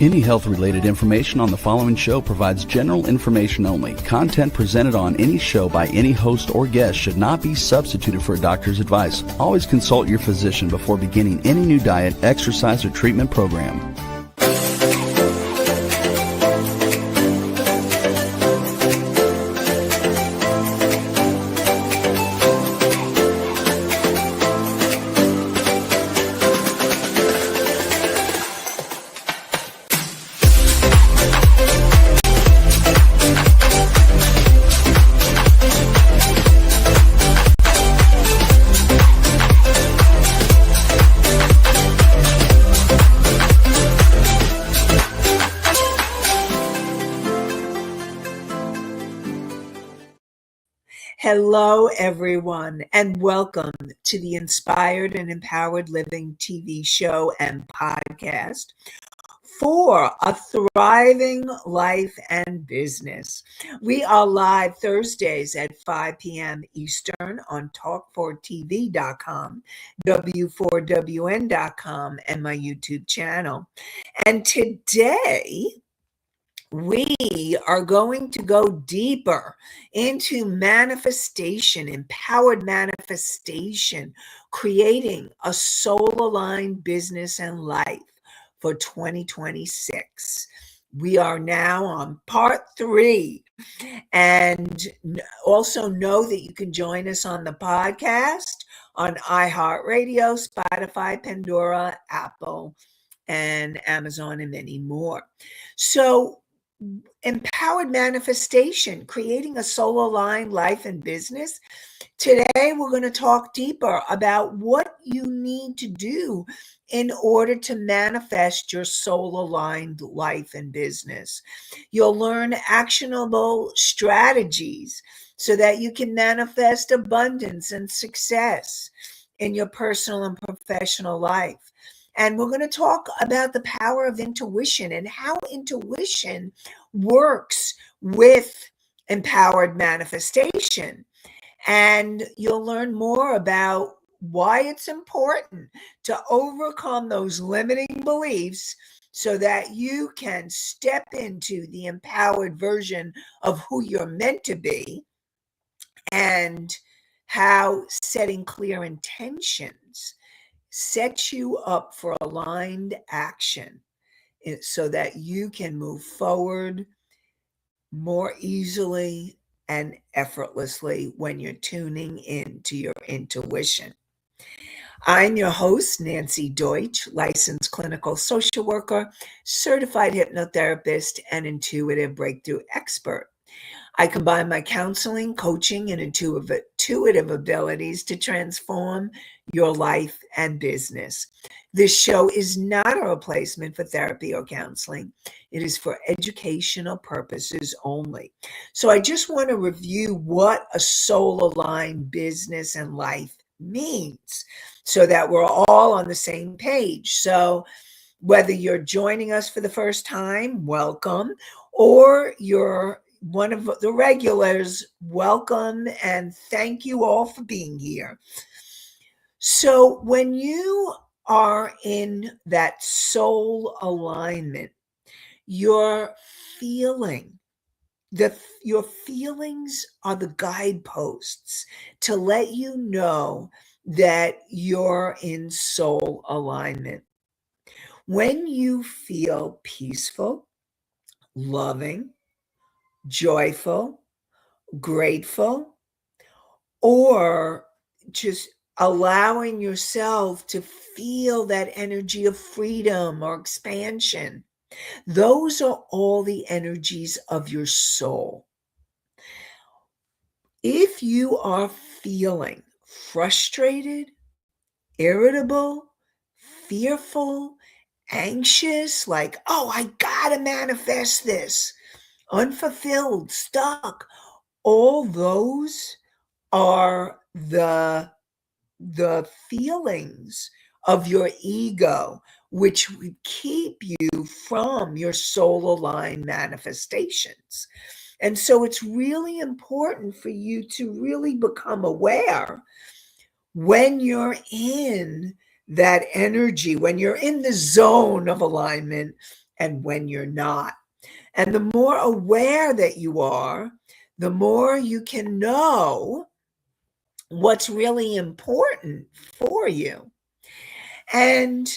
Any health-related information on the following show provides general information only. Content presented on any show by any host or guest should not be substituted for a doctor's advice. Always consult your physician before beginning any new diet, exercise, or treatment program. Hello, everyone, and welcome to the Inspired and Empowered Living TV show and podcast for a thriving life and business. We are live Thursdays at 5 p.m. Eastern on talk4tv.com, w4wn.com, and my YouTube channel. And today, we are going to go deeper into manifestation, empowered manifestation, creating a soul-aligned business and life for 2026. We are now on part 3. And also know that you can join us on the podcast on iHeartRadio, Spotify, Pandora, Apple, and Amazon, and many more. So, empowered manifestation, creating a soul-aligned life and business. Today, we're going to talk deeper about what you need to do in order to manifest your soul-aligned life and business. You'll learn actionable strategies so that you can manifest abundance and success in your personal and professional life. And we're going to talk about the power of intuition and how intuition works with empowered manifestation. And you'll learn more about why it's important to overcome those limiting beliefs so that you can step into the empowered version of who you're meant to be, and how setting clear intentions sets you up for aligned action so that you can move forward more easily and effortlessly when you're tuning into your intuition. I'm your host, Nancy Deutsch, licensed clinical social worker, certified hypnotherapist, and intuitive breakthrough expert. I combine my counseling, coaching, and intuitive abilities to transform your life and business. This show is not a replacement for therapy or counseling. It is for educational purposes only. So I just want to review what a soul-aligned business and life means so that we're all on the same page. So whether you're joining us for the first time, welcome, or you're one of the regulars, welcome, and thank you all for being here. So when you are in that soul alignment, your feelings are the guideposts to let you know that you're in soul alignment. When you feel peaceful, loving, joyful, grateful, or just allowing yourself to feel that energy of freedom or expansion, those are all the energies of your soul. If you are feeling frustrated, irritable, fearful, anxious, like, oh, I gotta manifest this, unfulfilled, stuck, all those are the feelings of your ego, which would keep you from your soul-aligned manifestations. And so it's really important for you to really become aware when you're in that energy, when you're in the zone of alignment, and when you're not. And the more aware that you are, the more you can know what's really important for you. And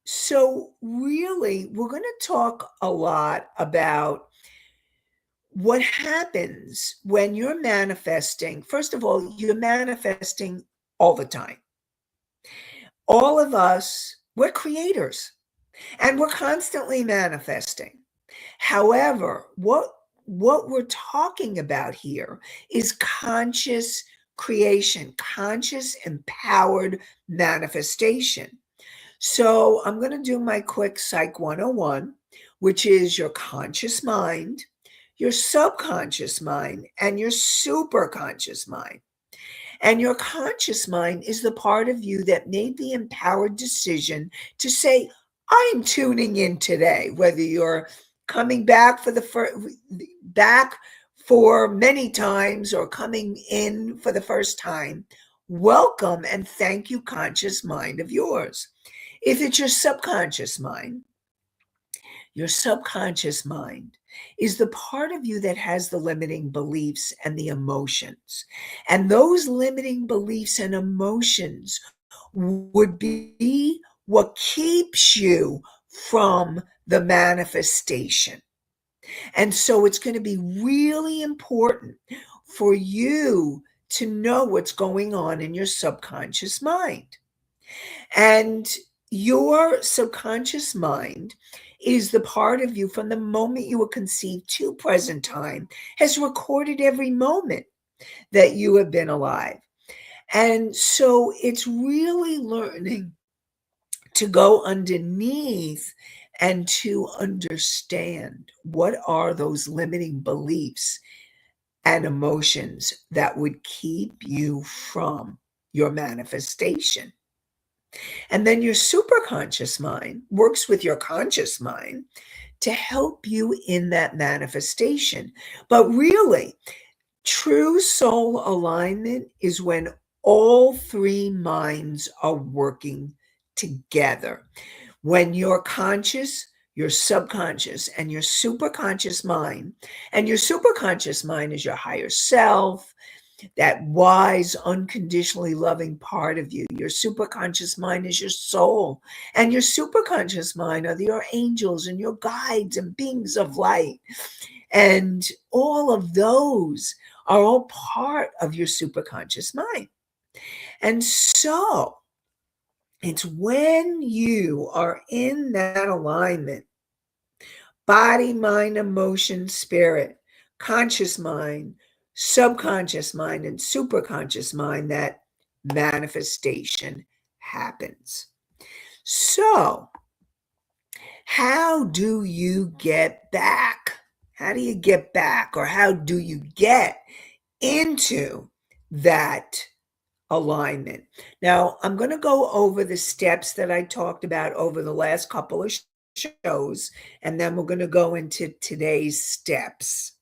so, really, we're going to talk a lot about what happens when you're manifesting. First of all, you're manifesting all the time. All of us, we're creators and we're constantly manifesting. However, what we're talking about here is conscious creation, conscious empowered manifestation. So I'm going to do my quick Psych 101, which is your conscious mind, your subconscious mind, and your superconscious mind. And your conscious mind is the part of you that made the empowered decision to say, I'm tuning in today, whether you're coming back back for many times or coming in for the first time. Welcome and thank you, conscious mind of yours. If it's your subconscious mind is the part of you that has the limiting beliefs and the emotions. And those limiting beliefs and emotions would be what keeps you from the manifestation. And so it's going to be really important for you to know what's going on in your subconscious mind. And your subconscious mind is the part of you from the moment you were conceived to present time, has recorded every moment that you have been alive. And so it's really learning to go underneath and to understand what are those limiting beliefs and emotions that would keep you from your manifestation. And then your superconscious mind works with your conscious mind to help you in that manifestation. But really, true soul alignment is when all three minds are working together. When your conscious, your subconscious, and your superconscious mind, and your superconscious mind is your higher self, that wise, unconditionally loving part of you. Your superconscious mind is your soul, and your superconscious mind are your angels and your guides and beings of light. And all of those are all part of your superconscious mind. And so it's when you are in that alignment, body, mind, emotion, spirit, conscious mind, subconscious mind, and superconscious mind, that manifestation happens. So, how do you get back? How do you get back, or how do you get into that alignment? Now, I'm going to go over the steps that I talked about over the last couple of shows, and then we're going to go into today's steps.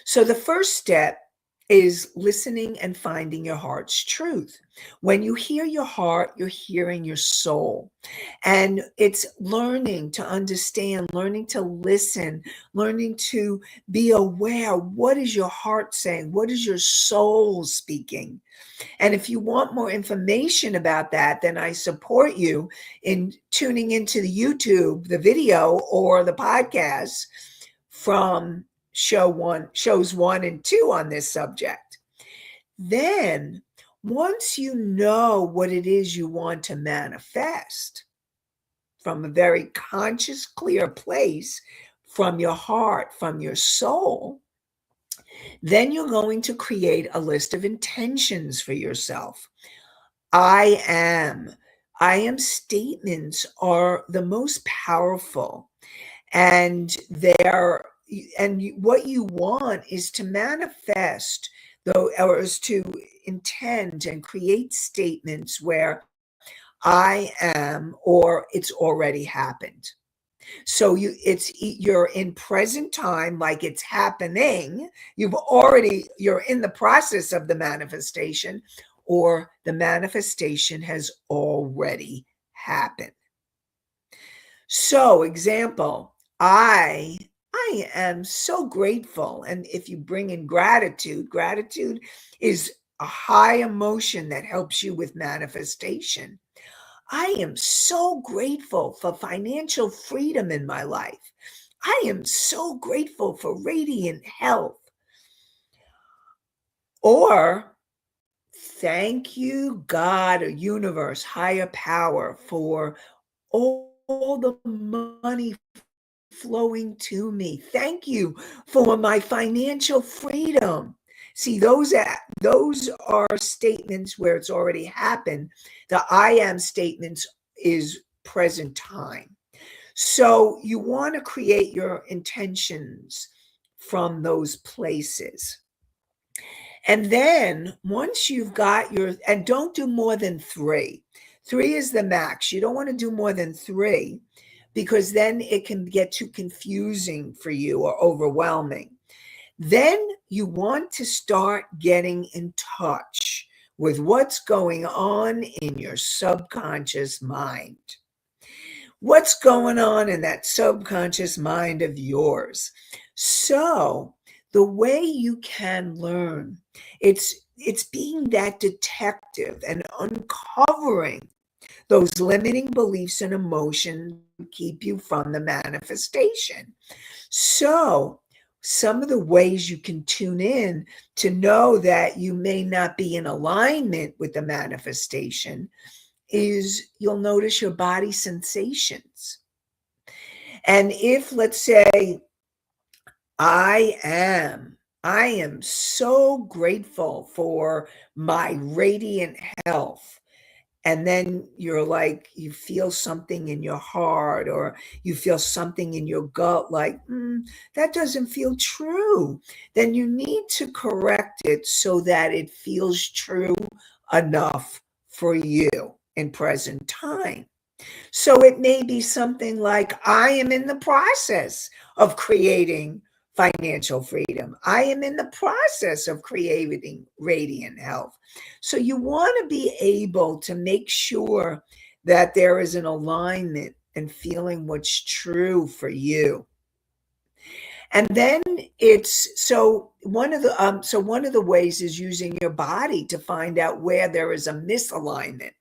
So the first step is listening and finding your heart's truth. When you hear your heart, you're hearing your soul. And it's learning to understand, learning to listen, learning to be aware. What is your heart saying? What is your soul speaking? And if you want more information about that, then I support you in tuning into the YouTube, the video, or the podcast from shows 1 and 2 on this subject. Then, once you know what it is you want to manifest from a very conscious, clear place, from your heart, from your soul, then you're going to create a list of intentions for yourself. I am statements are the most powerful, and what you want is to manifest, though, or is to intend and create statements where I am, or it's already happened. So you're in present time, like it's happening. You're in the process of the manifestation, or the manifestation has already happened. So, example, I am so grateful. And if you bring in gratitude, gratitude is a high emotion that helps you with manifestation. I am so grateful for financial freedom in my life. I am so grateful for radiant health. Or thank you, God or universe, higher power, for all the money flowing to me. Thank you for my financial freedom. See, those are statements where it's already happened. The I am statements is present time. So you want to create your intentions from those places. And then once you've got and don't do more than three. Three is the max. You don't want to do more than three because then it can get too confusing for you or overwhelming. Then you want to start getting in touch with what's going on in your subconscious mind. What's going on in that subconscious mind of yours? So, the way you can learn, it's being that detective and uncovering those limiting beliefs and emotions keep you from the manifestation. So, some of the ways you can tune in to know that you may not be in alignment with the manifestation is you'll notice your body sensations. And if, let's say, I am, I am so grateful for my radiant health. And then you're like, you feel something in your heart or you feel something in your gut, like, that doesn't feel true. Then you need to correct it so that it feels true enough for you in present time. So it may be something like, I am in the process of creating financial freedom. I am in the process of creating radiant health. So you want to be able to make sure that there is an alignment and feeling what's true for you. And then it's one of the ways is using your body to find out where there is a misalignment.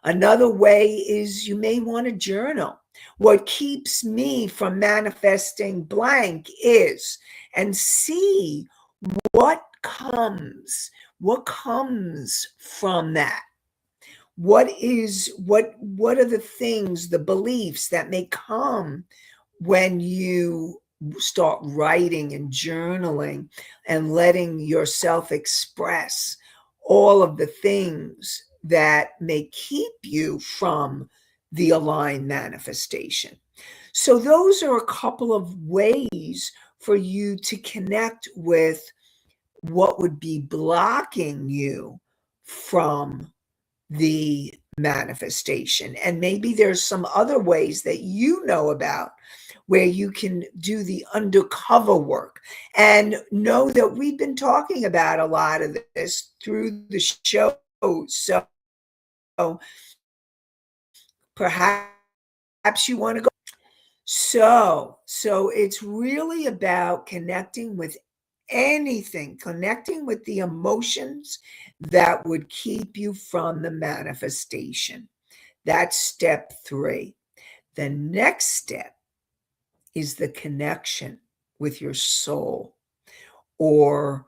Another way is you may want to journal. What keeps me from manifesting blank is, and see what what comes from that. What are the things, the beliefs that may come when you start writing and journaling and letting yourself express all of the things that may keep you from the aligned manifestation. So, those are a couple of ways for you to connect with what would be blocking you from the manifestation. And maybe there's some other ways that you know about where you can do the undercover work. And know that we've been talking about a lot of this through the show. So perhaps you want to go. So it's really about connecting with anything, connecting with the emotions that would keep you from the manifestation. That's step 3. The next step is the connection with your soul or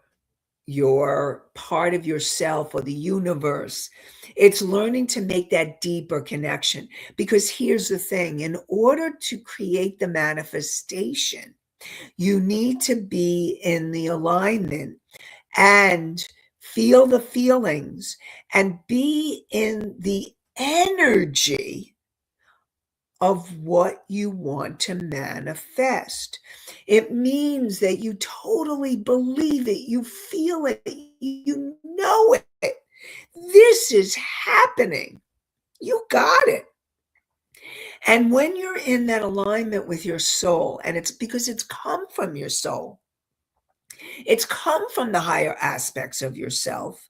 your part of yourself or the universe. It's learning to make that deeper connection. Because here's the thing, in order to create the manifestation, you need to be in the alignment and feel the feelings and be in the energy of what you want to manifest. It means that you totally believe it, you feel it, you know it. This is happening. You got it. And when you're in that alignment with your soul, and it's because it's come from your soul, it's come from the higher aspects of yourself,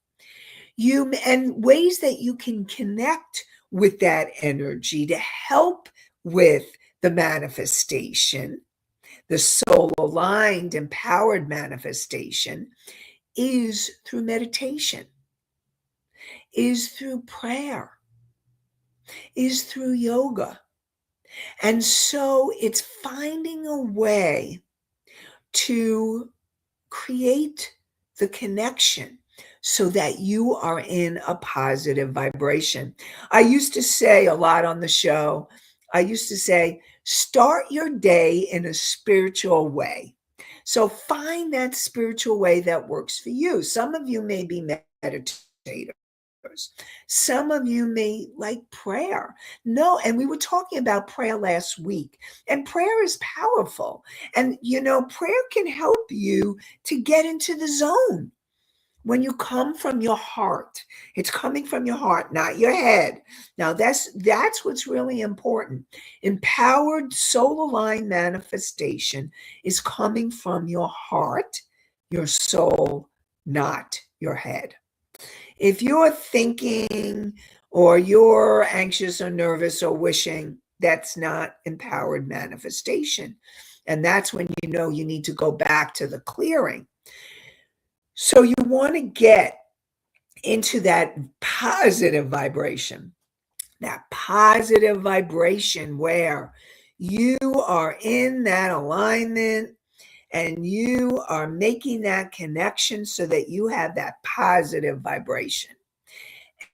and ways that you can connect with that energy to help with the manifestation, the soul-aligned, empowered manifestation, is through meditation, is through prayer, is through yoga. And so it's finding a way to create the connection so that you are in a positive vibration. I used to say a lot on the show, start your day in a spiritual way. So find that spiritual way that works for you. Some of you may be meditators. Some of you may like prayer. No, and we were talking about prayer last week, and prayer is powerful. And prayer can help you to get into the zone. When you come from your heart, it's coming from your heart, not your head. Now that's what's really important. Empowered soul-aligned manifestation is coming from your heart, your soul, not your head. If you're thinking or you're anxious or nervous or wishing, that's not empowered manifestation. And that's when you need to go back to the clearing. So you want to get into that positive vibration where you are in that alignment and you are making that connection so that you have that positive vibration.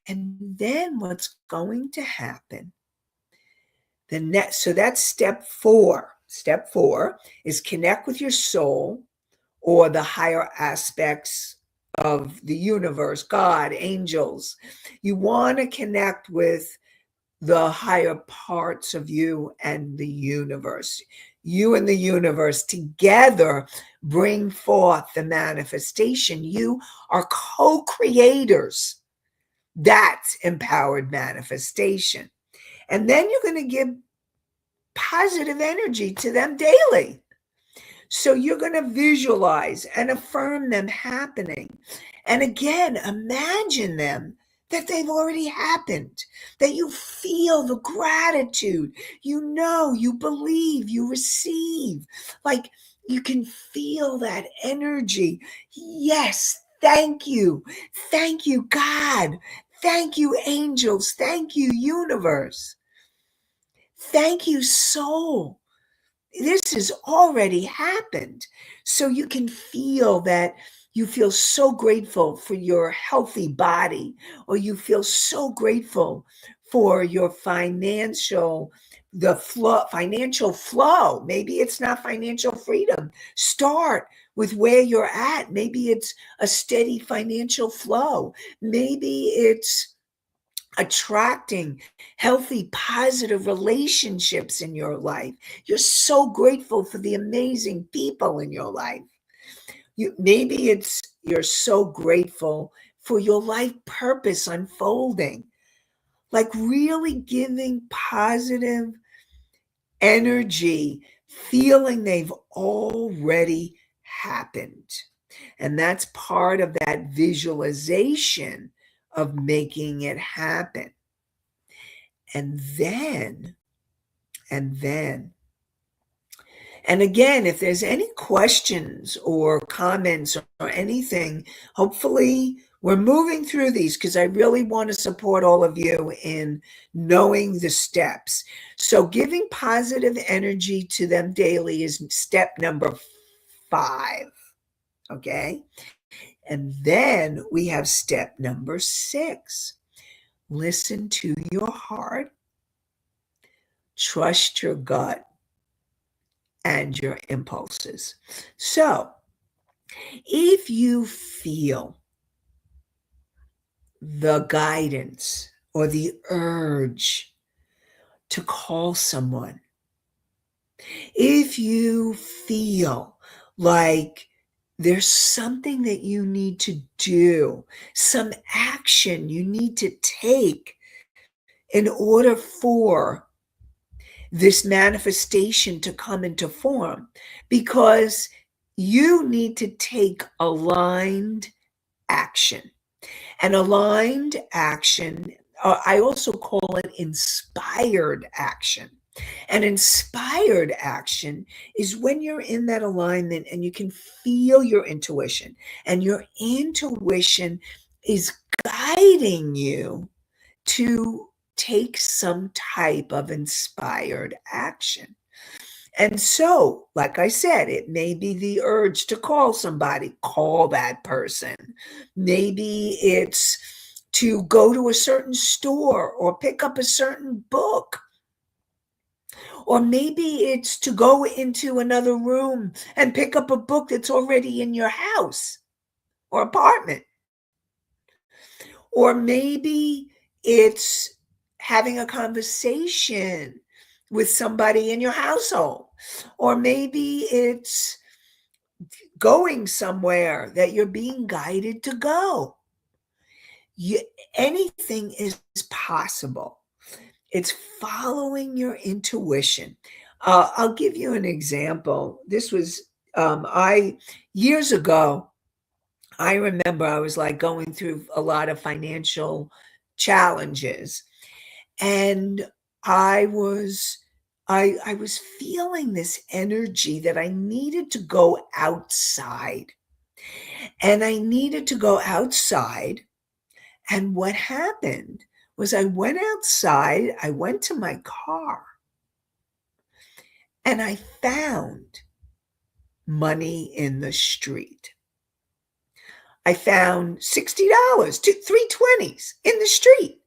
And then what's going to happen, so that's step 4. Step 4 is connect with your soul or the higher aspects of the universe, God, angels. You want to connect with the higher parts of you and the universe. You and the universe together bring forth the manifestation. You are co-creators. That's empowered manifestation. And then you're going to give positive energy to them daily. So you're going to visualize and affirm them happening. And again, imagine them that they've already happened, that you feel the gratitude, you believe, you receive, like you can feel that energy. Yes, thank you. Thank you, God. Thank you, angels. Thank you, universe. Thank you, soul. This has already happened. So you can feel that you feel so grateful for your healthy body, or you feel so grateful for your financial flow. Maybe it's not financial freedom. Start with where you're at. Maybe it's a steady financial flow. Maybe it's attracting healthy, positive relationships in your life. You're so grateful for the amazing people in your life. Maybe you're so grateful for your life purpose unfolding, like really giving positive energy, feeling they've already happened. And that's part of that visualization of making it happen. And again, if there's any questions or comments or anything, hopefully we're moving through these because I really want to support all of you in knowing the steps. So giving positive energy to them daily is step number 5. Okay. And then we have step number 6. Listen to your heart, trust your gut and your impulses. So if you feel the guidance or the urge to call someone, if you feel like there's something that you need to do, some action you need to take in order for this manifestation to come into form, because you need to take aligned action. And aligned action, I also call it inspired action. And inspired action is when you're in that alignment and you can feel your intuition, and your intuition is guiding you to take some type of inspired action. And so, like I said, it may be the urge to call somebody, call that person. Maybe it's to go to a certain store or pick up a certain book. Or maybe it's to go into another room and pick up a book that's already in your house or apartment. Or maybe it's having a conversation with somebody in your household. Or maybe it's going somewhere that you're being guided to go. Anything is possible. It's following your intuition. I'll give you an example. This was years ago. I remember I was like going through a lot of financial challenges, and I was feeling this energy that I needed to go outside. And I needed to go outside. And what happened was I went outside, I went to my car, and I found money in the street. I found $60, 320s in the street.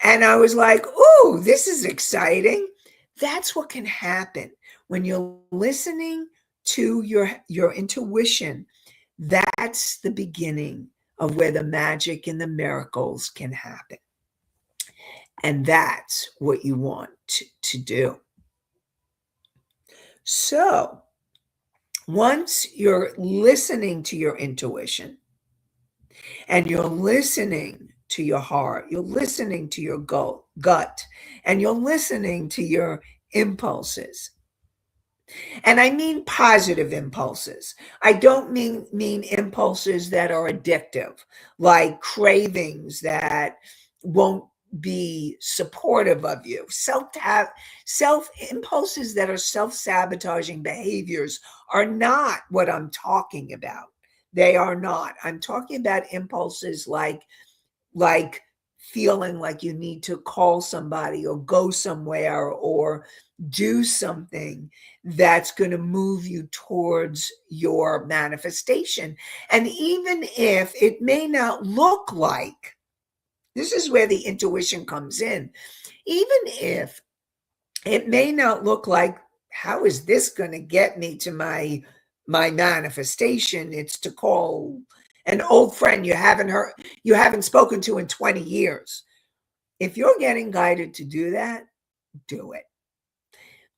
And I was like, ooh, this is exciting. That's what can happen when you're listening to your intuition. That's the beginning of where the magic and the miracles can happen. And that's what you want to do. So once you're listening to your intuition and you're listening to your heart, you're listening to your gut, and you're listening to your impulses. And I mean positive impulses. I don't mean impulses that are addictive, like cravings that won't be supportive of you. Self impulses that are self-sabotaging behaviors are not what I'm talking about. They are not. I'm talking about impulses like feeling like you need to call somebody or go somewhere or do something that's going to move you towards your manifestation. And even if it may not look like, this is where the intuition comes in, even if it may not look like, how is this going to get me to my manifestation? It's to call an old friend you haven't spoken to in 20 years. If you're getting guided to do that, do it.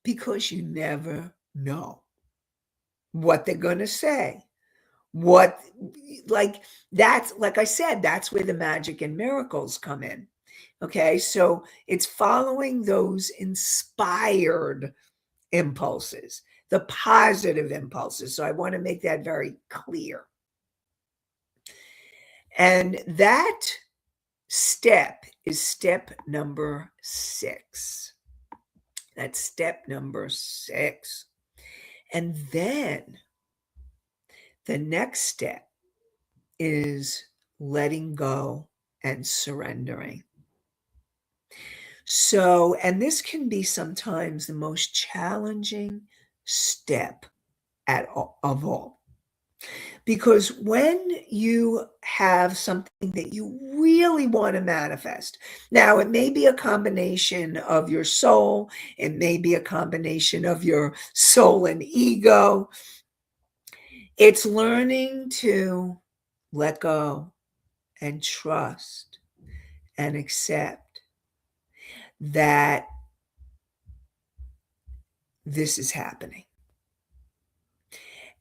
Because you never know what they're going to say. That's, like I said, that's where the magic and miracles come in. Okay. So it's following those inspired impulses, the positive impulses. So I want to make that very clear. And that step is step number 6. That's step number 6. And then the next step is letting go and surrendering. So, and this can be sometimes the most challenging step of all. Because when you have something that you really want to manifest, now it may be a combination of your soul, it may be a combination of your soul and ego. It's learning to let go and trust and accept that this is happening.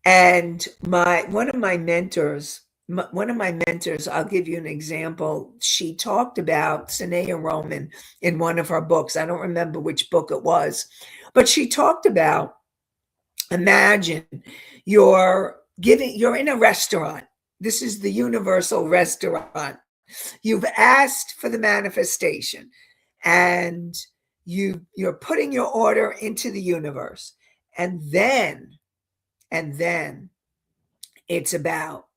And one of my mentors, I'll give you an example. She talked about Sanaya Roman in one of her books. I don't remember which book it was, but she talked about, imagine you're in a restaurant. This is the universal restaurant. You've asked for the manifestation and you're putting your order into the universe, and then it's about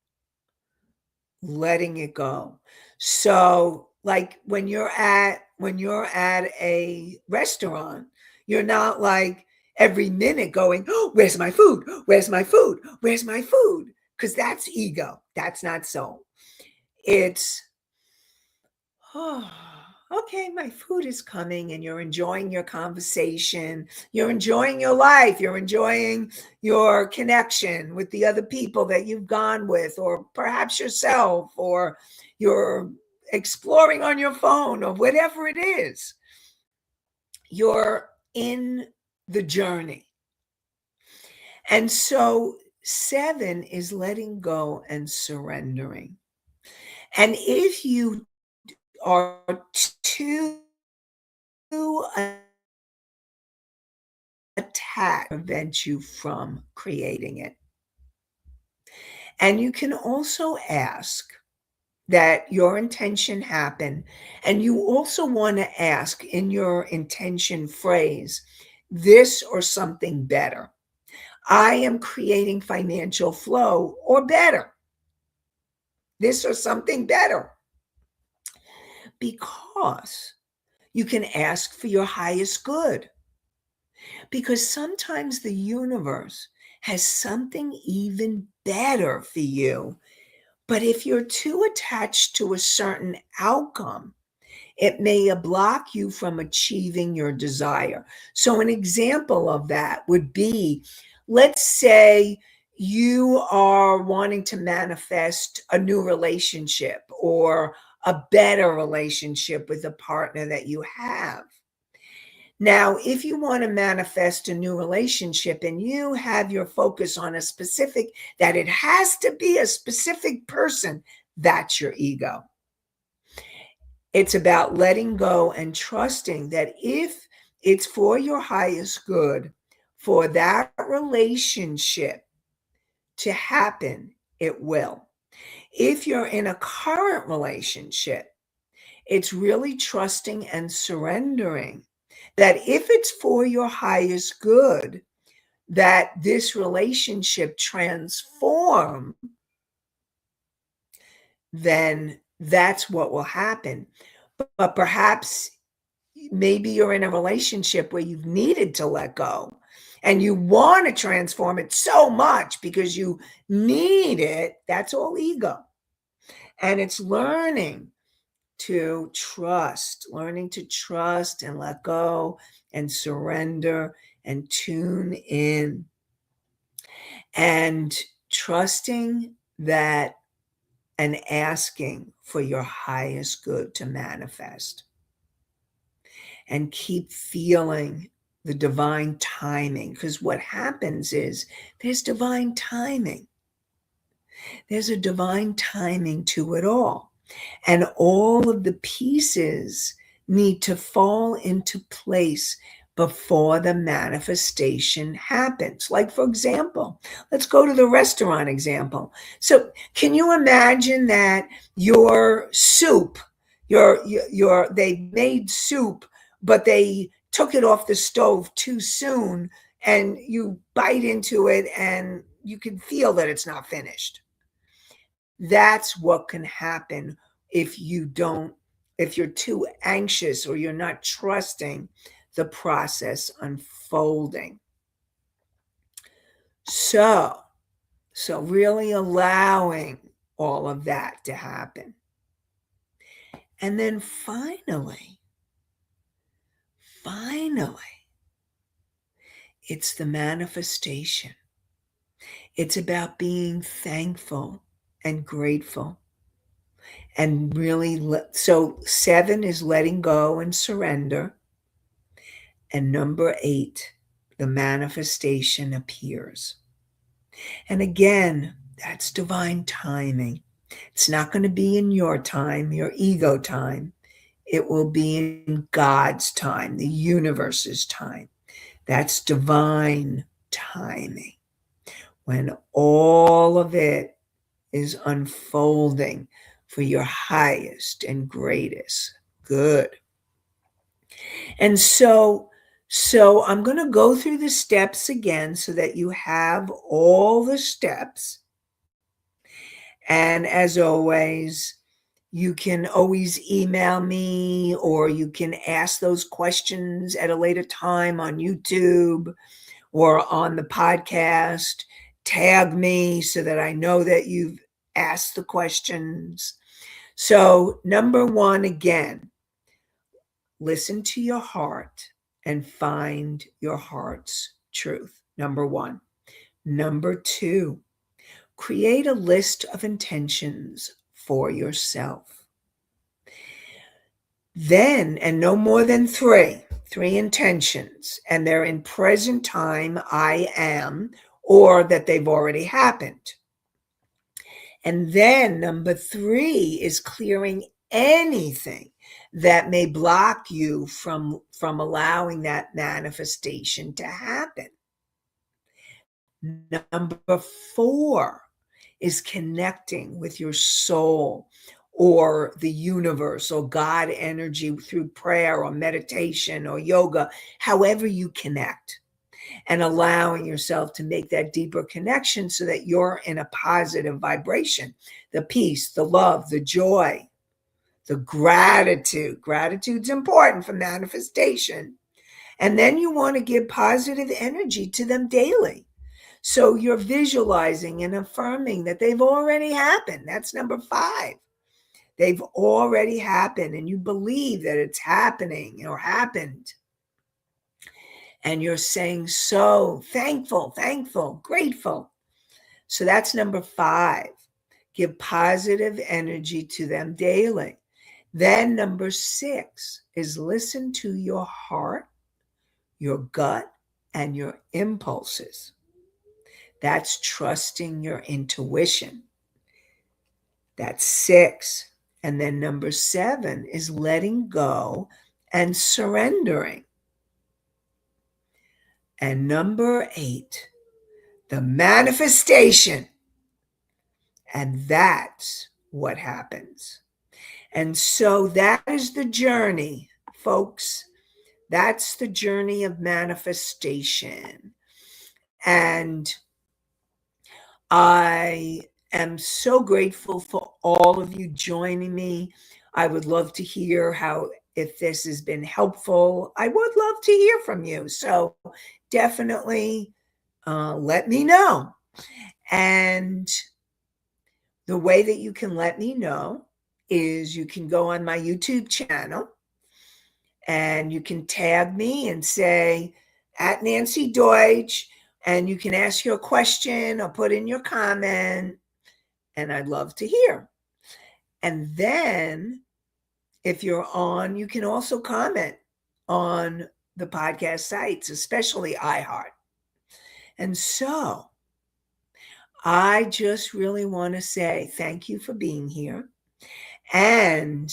letting it go. So like when you're at a restaurant, you're not like every minute going, oh, where's my food, where's my food, where's my food, because that's ego, that's not soul. It's, oh, okay, my food is coming, and you're enjoying your conversation. You're enjoying your life. You're enjoying your connection with the other people that you've gone with, or perhaps yourself, or you're exploring on your phone, or whatever it is. You're in the journey. And so 7 is letting go and surrendering. And if you are too attached, prevent you from creating it. And you can also ask that your intention happen. And you also want to ask in your intention phrase, this or something better. I am creating financial flow or better. This or something better. Because you can ask for your highest good. Because sometimes the universe has something even better for you. But if you're too attached to a certain outcome, it may block you from achieving your desire. So, an example of that would be, let's say you are wanting to manifest a new relationship or a better relationship with the partner that you have. Now, if you want to manifest a new relationship and you have your focus on a specific, that it has to be a specific person, that's your ego. It's about letting go and trusting that if it's for your highest good, for that relationship to happen, it will. If you're in a current relationship, it's really trusting and surrendering that if it's for your highest good, that this relationship transform, then that's what will happen. But perhaps maybe you're in a relationship where you've needed to let go and you want to transform it so much because you need it. That's all ego. And it's learning to trust and let go and surrender and tune in and trusting that and asking for your highest good to manifest. And keep feeling the divine timing, because what happens is there's divine timing. There's a divine timing to it all. And all of the pieces need to fall into place before the manifestation happens. Like, for example, let's go to the restaurant example. So can you imagine that your soup, they made soup, but they took it off the stove too soon, and you bite into it and you can feel that it's not finished. That's what can happen if you're too anxious or you're not trusting the process unfolding. So really allowing all of that to happen. And then finally, it's the manifestation. It's about being thankful and grateful. And really, so 7 is letting go and surrender. And number 8, the manifestation appears. And again, that's divine timing. It's not going to be in your time, your ego time. It will be in God's time, the universe's time. That's divine timing. When all of it is unfolding for your highest and greatest good. And so I'm going to go through the steps again so that you have all the steps. And as always, you can always email me, or you can ask those questions at a later time on YouTube or on the podcast. Tag me so that I know that you've asked the questions. So, number one, again, listen to your heart and find your heart's truth. Number one. Number two, create a list of intentions for yourself. Then, and no more than three intentions, and they're in present time, I am, or that they've already happened. And then number three is clearing anything that may block you from allowing that manifestation to happen. Number four is connecting with your soul or the universe or God energy through prayer or meditation or yoga, however you connect, and allowing yourself to make that deeper connection so that you're in a positive vibration, the peace, the love, the joy, the gratitude. Gratitude's important for manifestation. And then you want to give positive energy to them daily. So you're visualizing and affirming that they've already happened. That's number five. They've already happened, and you believe that it's happening or happened. And you're saying, so thankful, grateful. So that's number five. Give positive energy to them daily. Then number six is listen to your heart, your gut, and your impulses. That's trusting your intuition. That's six. And then number seven is letting go and surrendering. And number eight, the manifestation. And that's what happens. And so that is the journey, folks. That's the journey of manifestation. And I am so grateful for all of you joining me. I would love to hear if this has been helpful. I would love to hear from you. So definitely let me know. And the way that you can let me know is you can go on my YouTube channel and you can tag me and say at Nancy Deutsch, and you can ask your question or put in your comment, and I'd love to hear. And then if you're on, you can also comment on the podcast sites, especially iHeart. And so I just really want to say thank you for being here. And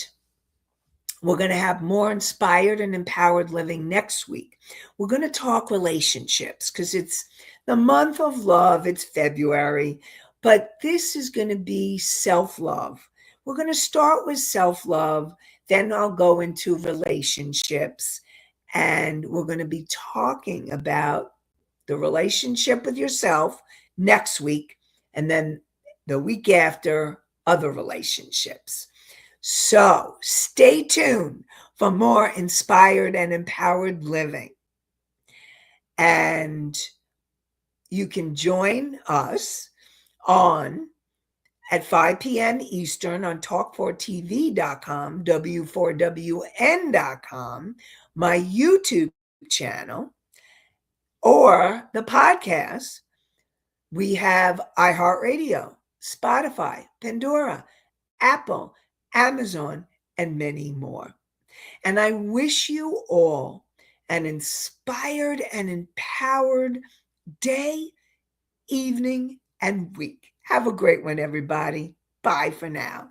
we're going to have more inspired and empowered living next week. We're going to talk relationships because it's the month of love. It's February, but this is going to be self-love. We're going to start with self-love. Then I'll go into relationships, and we're going to be talking about the relationship with yourself next week, and then the week after, other relationships. So stay tuned for more inspired and empowered living. And you can join us at 5 p.m. Eastern on talk4tv.com, w4wn.com, my YouTube channel, or the podcast. We have iHeartRadio, Spotify, Pandora, Apple, Amazon, and many more. And I wish you all an inspired and empowered day, evening, and week. Have a great one, everybody. Bye for now.